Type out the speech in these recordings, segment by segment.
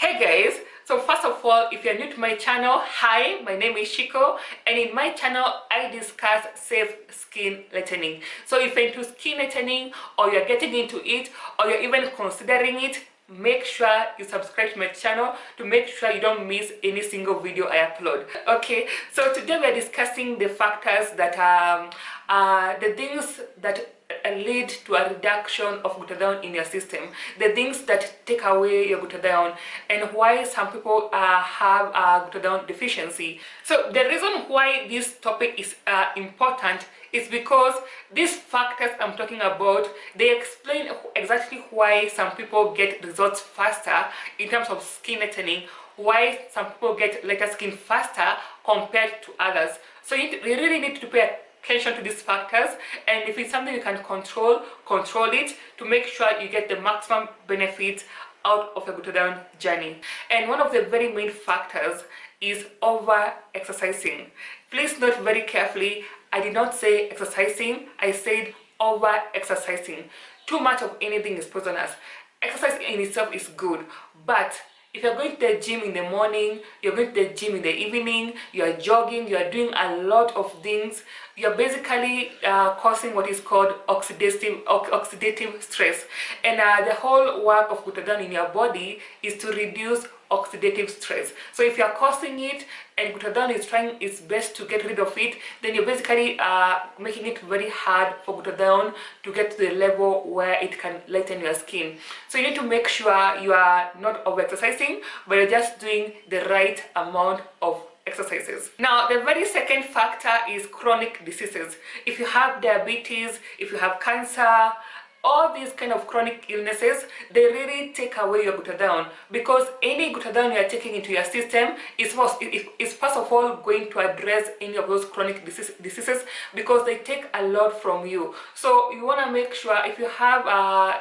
Hey guys, so first of all, if you're new to my channel, hi, my name is Shiko, and in my channel I discuss safe skin lightening. So if you're into skin lightening, or you're getting into it, or you're even considering it, make sure you subscribe to my channel to make sure you don't miss any single video I upload. Okay, so today we are discussing the factors that the things that lead to a reduction of glutathione in your system, the things that take away your glutathione, and why some people have glutathione deficiency. So the reason why this topic is important is because these factors I'm talking about, they explain exactly why some people get results faster in terms of skin lightening, why some people get lighter skin faster compared to others. So you really need to pay attention to these factors, and if it's something you can control it to make sure you get the maximum benefits out of your glutathione journey. And one of the very main factors is over exercising. Please note very carefully, I did not say exercising, I said over exercising. Too much of anything is poisonous. Exercise in itself is good, but if you're going to the gym in the morning, you're going to the gym in the evening, you're jogging, you're doing a lot of things, you're basically causing what is called oxidative stress. And the whole work of glutathione in your body is to reduce oxidative stress. So if you're causing it and glutathione is trying its best to get rid of it, then you're basically making it very hard for glutathione to get to the level where it can lighten your skin. So you need to make sure you are not over exercising, but you're just doing the right amount of exercises. Now, the very second factor is chronic diseases. If you have diabetes, if you have cancer, all these kind of chronic illnesses, they really take away your glutathione, because any glutathione you are taking into your system is first of all going to address any of those chronic diseases, because they take a lot from you. So you want to make sure if you have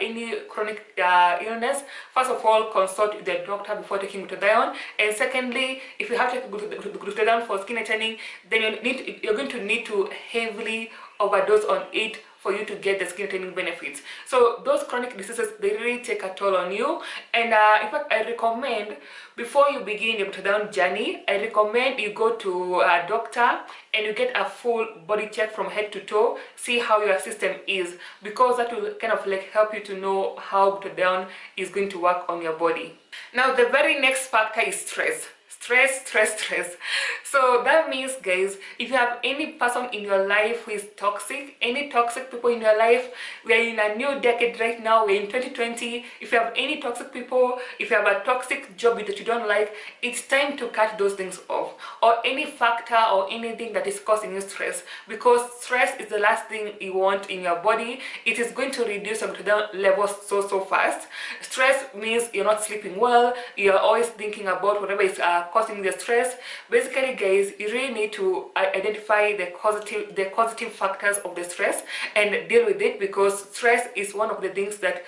any chronic illness, first of all consult with the doctor before taking glutathione, and secondly, if you have to take glutathione for skin lightening, then you're going to need to heavily overdose on it for you to get the skin lightening benefits. So those chronic diseases, they really take a toll on you. And in fact, I recommend, before you begin your glutathione journey, I recommend you go to a doctor and you get a full body check from head to toe, see how your system is, because that will kind of like help you to know how glutathione is going to work on your body. Now, the very next factor is stress. Stress. So that means, guys, if you have any person in your life who is toxic, any toxic people in your life, we are in a new decade right now, we're in 2020. If you have any toxic people, if you have a toxic job that you don't like, it's time to cut those things off, or any factor or anything that is causing you stress, because stress is the last thing you want in your body. It is going to reduce your glutathione levels so fast. Stress means you're not sleeping well, you're always thinking about whatever is causing the stress. Basically, guys, you really need to identify the causative factors of the stress and deal with it, because stress is one of the things that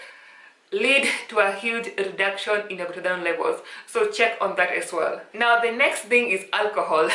lead to a huge reduction in your glutathione levels. So check on that as well. Now, the next thing is alcohol.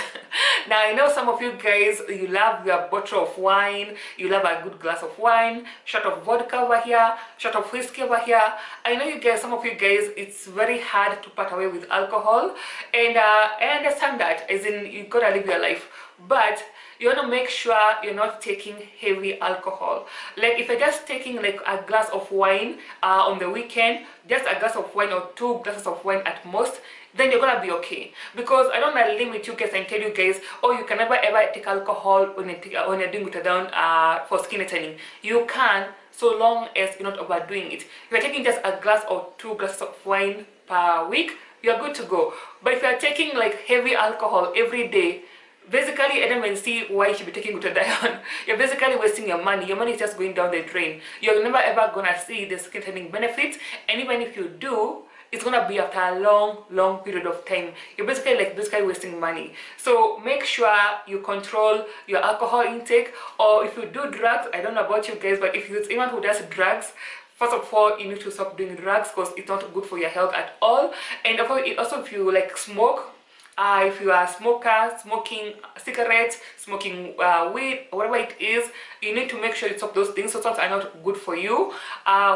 Now, I know some of you guys, you love your bottle of wine, you love a good glass of wine, shot of vodka over here, shot of whiskey over here. I know you guys, some of you guys, it's very hard to part away with alcohol, and I understand that, as in you gotta live your life, but you want to make sure you're not taking heavy alcohol. Like if you're just taking like a glass of wine on the weekend, just a glass of wine or 2 glasses of wine at most, then you're gonna be okay. Because I don't want to limit you guys and tell you guys, oh, you can never ever take alcohol when you're doing glutathione for skin lightening. You can, so long as you're not overdoing it. If you're taking just a glass or 2 glasses of wine per week, you're good to go. But if you're taking like heavy alcohol every day, basically, I don't even see why you should be taking glutathione. You're basically wasting your money. Your money is just going down the drain. You're never ever gonna see the skin lightening benefits, and even if you do, it's gonna be after a long period of time. You're basically wasting money. So make sure you control your alcohol intake, or if you do drugs, I don't know about you guys, but if you're anyone who does drugs, first of all, you need to stop doing drugs, because it's not good for your health at all. And also if you like smoke, if you are a smoker, smoking cigarettes, smoking weed, whatever it is, you need to make sure you stop those things. So some are not good for you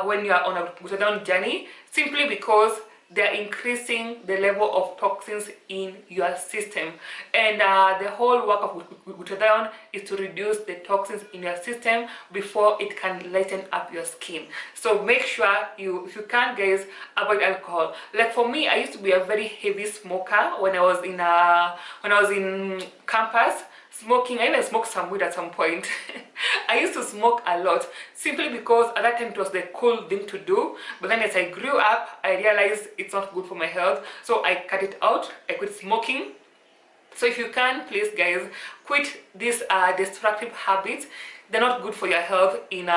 when you are on a glutathione journey, simply because they're increasing the level of toxins in your system. And the whole work of glutathione is to reduce the toxins in your system before it can lighten up your skin. So make sure if you can, guys, avoid alcohol. Like for me, I used to be a very heavy smoker when I was in campus. Smoking, I even smoked some weed at some point. I used to smoke a lot simply because at that time it was the cool thing to do. But then as I grew up, I realized it's not good for my health, so I cut it out. I quit smoking. So if you can, please, guys, quit these destructive habits. They're not good for your health in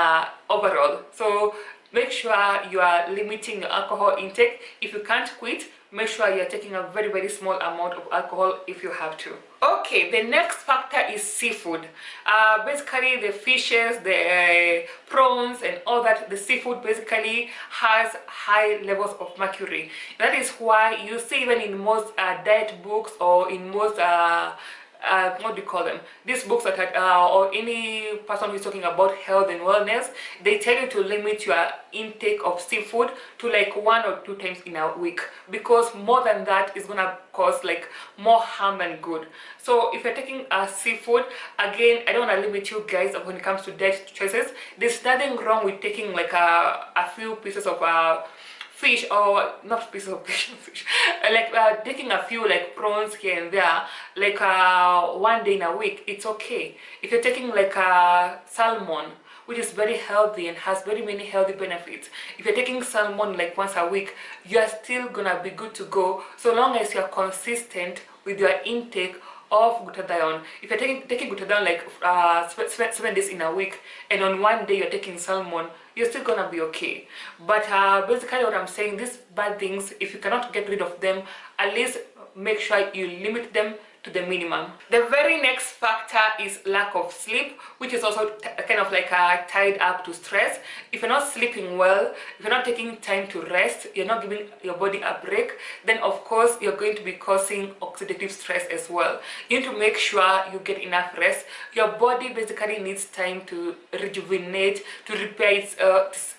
overall. So make sure you are limiting your alcohol intake. If you can't quit, make sure you're taking a very, very small amount of alcohol if you have to. Okay, the next factor is seafood. Basically the fishes, the prawns and all that, the seafood basically has high levels of mercury. That is why you see even in most diet books or in most what do you call them, these books that or any person who's talking about health and wellness, they tell you to limit your intake of seafood to like 1 or 2 times in a week, because more than that is gonna cause like more harm than good. So if you're taking seafood, again, I don't want to limit you guys when it comes to diet choices. There's nothing wrong with taking like a few pieces of fish, or not pieces of fish, like taking a few like prawns here and there, like 1 day in a week. It's okay. If you're taking like salmon, which is very healthy and has very many healthy benefits, if you're taking salmon like once a week, you're still gonna be good to go, so long as you're consistent with your intake of glutathione. If you're taking glutathione like 7 days in a week, and on 1 day you're taking salmon, you're still gonna be okay. But basically what I'm saying, these bad things, if you cannot get rid of them, at least make sure you limit them to the minimum. The very next factor is lack of sleep, which is also kind of like tied up to stress. If you're not sleeping well, if you're not taking time to rest, you're not giving your body a break, then of course you're going to be causing oxidative stress as well. You need to make sure you get enough rest. Your body basically needs time to rejuvenate, to repair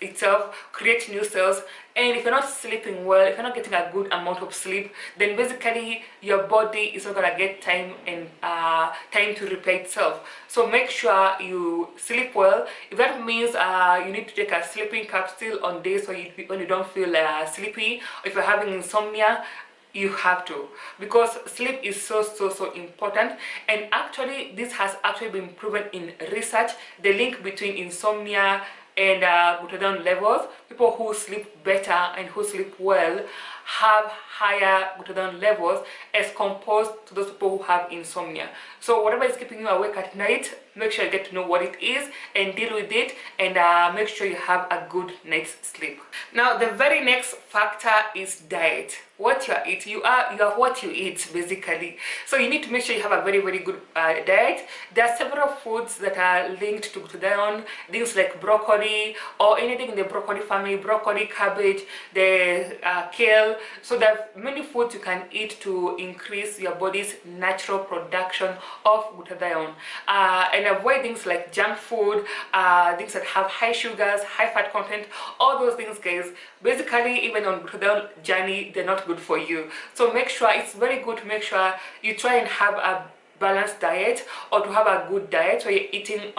itself, create new cells. And if you're not sleeping well, if you're not getting a good amount of sleep, then basically your body is not gonna get time and time to repair itself. So make sure you sleep well. If that means you need to take a sleeping capsule on days when you don't feel sleepy, or if you're having insomnia, you have to, because sleep is so important. And actually this has actually been proven in research, the link between insomnia and glutathione levels. People who sleep better and who sleep well have higher glutathione levels as composed to those people who have insomnia. So whatever is keeping you awake at night, make sure you get to know what it is and deal with it, and make sure you have a good night's sleep. Now the very next factor is diet. What you eat, you are what you eat basically. So you need to make sure you have a very good diet. There are several foods that are linked to glutathione, things like broccoli or anything in the broccoli family, broccoli, cabbage, the kale. So there are many foods you can eat to increase your body's natural production of glutathione, and avoid things like junk food, things that have high sugars, high fat content. All those things, guys, basically even on glutathione journey, they're not good for you. So make sure, it's very good to make sure you try and have a balanced diet, or to have a good diet where you're eating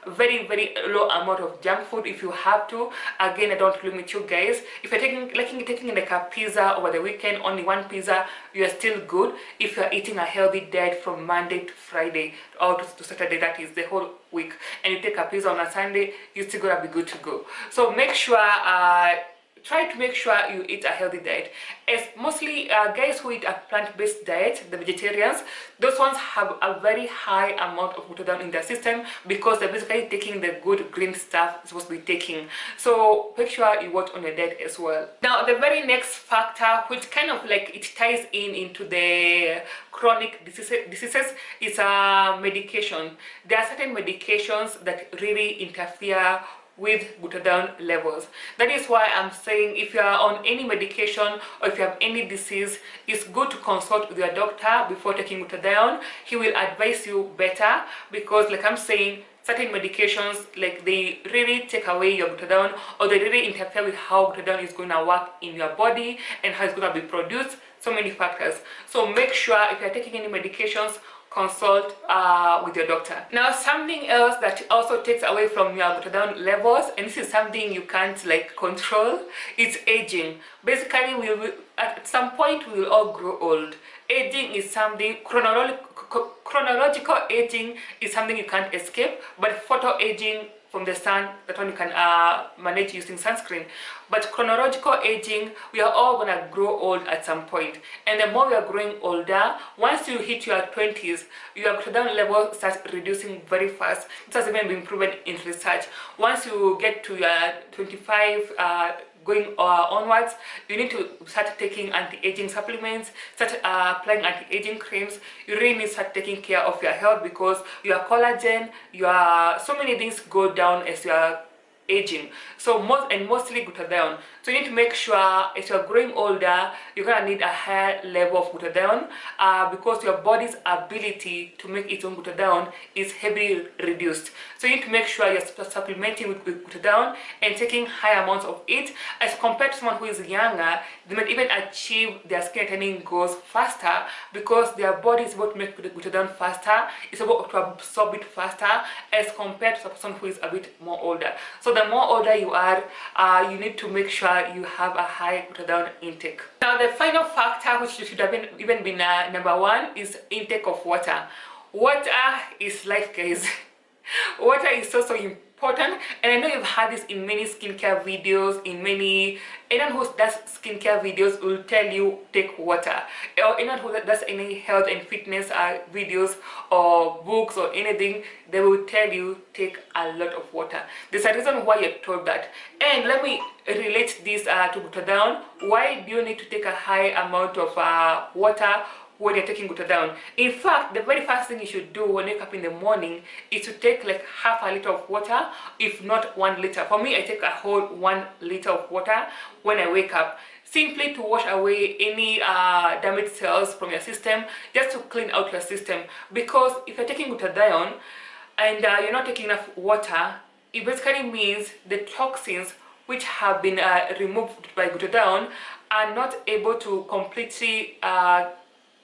very low amount of junk food if you have to. Again, I don't limit you guys. If you're taking like a pizza over the weekend, only 1 pizza, you're still good. If you're eating a healthy diet from Monday to Friday or to Saturday, that is the whole week, and you take a pizza on a Sunday, you're still gonna be good to go. So make sure try to make sure you eat a healthy diet. As mostly guys who eat a plant-based diet, the vegetarians, those ones have a very high amount of glutathione in their system, because they're basically taking the good green stuff it's supposed to be taking. So make sure you watch on your diet as well. Now the very next factor, which kind of like it ties into the chronic diseases, is medication. There are certain medications that really interfere with glutathione levels. That is why I'm saying, if you are on any medication or if you have any disease, it's good to consult with your doctor before taking glutathione. He will advise you better, because like I'm saying, certain medications, like they really take away your glutathione, or they really interfere with how glutathione is going to work in your body and how it's going to be produced. So many factors. So make sure if you're taking any medications, consult with your doctor. Now, something else that also takes away from your glutathione levels, and this is something you can't like control, is aging. Basically, we will, at some point we will all grow old. Aging is something, chronological aging is something you can't escape, but photo aging from the sun, that one you can manage using sunscreen. But chronological aging, we are all gonna grow old at some point. And the more we are growing older, once you hit your 20s, your glutathione level starts reducing very fast. This has even been proven in research. Once you get to your 25, going onwards, you need to start taking anti-aging supplements, start applying anti-aging creams. You really need to start taking care of your health, because your collagen, your so many things go down as you are aging. So mostly glutathione. So you need to make sure as you're growing older, you're gonna need a higher level of glutathione, because your body's ability to make its own glutathione is heavily reduced. So you need to make sure you're supplementing with glutathione and taking high amounts of it. As compared to someone who is younger, they might even achieve their skin tightening goals faster, because their body is able to make glutathione faster, it's able to absorb it faster as compared to a person who is a bit more older. So the more older you are, you need to make sure you have a high glutathione intake. Now, the final factor, which should have even been number one, is intake of water. Water is life, guys. Water is so important, and I know you've had this in many skincare videos. Anyone who does skincare videos will tell you take water, or anyone who does any health and fitness videos or books or anything, they will tell you take a lot of water. There's a reason why you're told that, and let me relate this to glutathione. Why do you need to take a high amount of water when you're taking glutathione? In fact, the very first thing you should do when you wake up in the morning is to take like half a liter of water, if not 1 liter. For me, I take a whole 1 liter of water when I wake up, simply to wash away any damaged cells from your system, just to clean out your system. Because if you're taking glutathione and you're not taking enough water, it basically means the toxins which have been removed by glutathione are not able to completely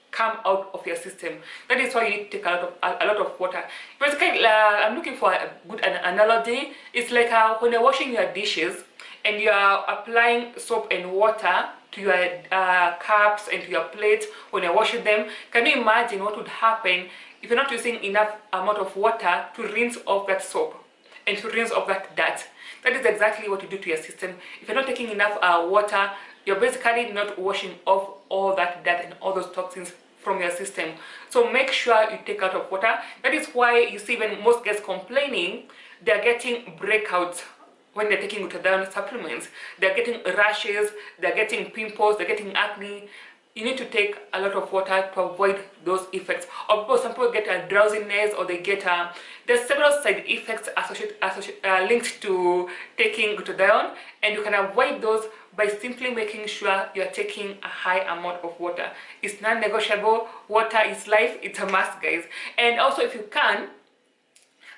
come out of your system. That is why you need to take a lot of water. Basically, I'm looking for a good analogy. It's like when you're washing your dishes and you are applying soap and water to your cups and to your plates when you're washing them. Can you imagine what would happen if you're not using enough amount of water to rinse off that soap and to rinse off that dirt? That is exactly what you do to your system. If you're not taking enough water, you're basically not washing off all that dirt and all those toxins from your system. So make sure you take out of water. That is why you see when most guys complaining, they're getting breakouts when they're taking glutathione supplements. They're getting rashes, they're getting pimples, they're getting acne. You need to take a lot of water to avoid those effects. Of course, some people get a drowsiness, or they get there's several side effects linked to taking glutathione, and you can avoid those by simply making sure you're taking a high amount of water. It's non-negotiable. Water is life. It's a must, guys. And also, if you can,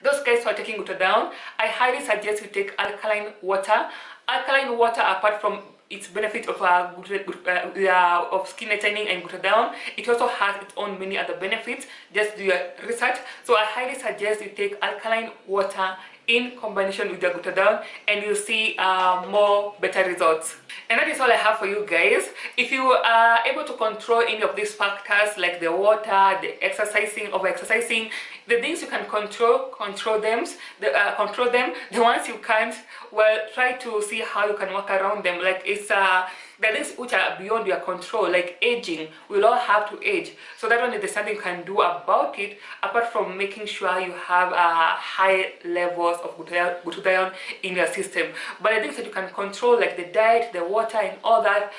those guys who are taking glutathione, I highly suggest you take alkaline water. Alkaline water, apart from its benefit of skin lightening and glutathione, it also has its own many other benefits. Just do your research. So I highly suggest you take alkaline water in combination with your glutathione, and you'll see more better results. And that is all I have for you guys. If you are able to control any of these factors, like the water, the exercising, over-exercising, the things you can control them. The ones you can't, well, try to see how you can work around them. Like it's the things which are beyond your control, like aging. We'll all have to age, so that one is something you can do about it, apart from making sure you have high levels of glutathione in your system. But the things that you can control, like the diet, the water, and all that,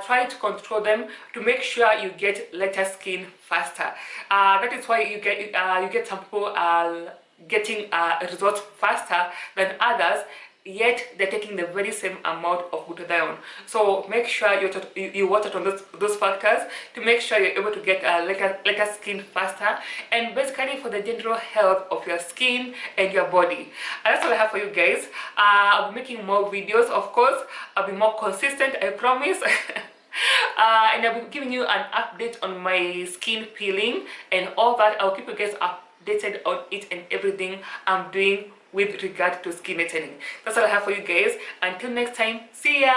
try to control them to make sure you get lighter skin faster. That is why you get some people getting results faster than others. yet they're taking the very same amount of glutathione. So make sure you watch out on those factors to make sure you're able to get lighter skin faster, and basically for the general health of your skin and your body. And that's all I have for you guys. I'll be making more videos, of course. I'll be more consistent, I promise. And I'll be giving you an update on my skin peeling and all that. I'll keep you guys updated on each and everything I'm doing with regard to skin lightening. That's all I have for you guys. Until next time, see ya.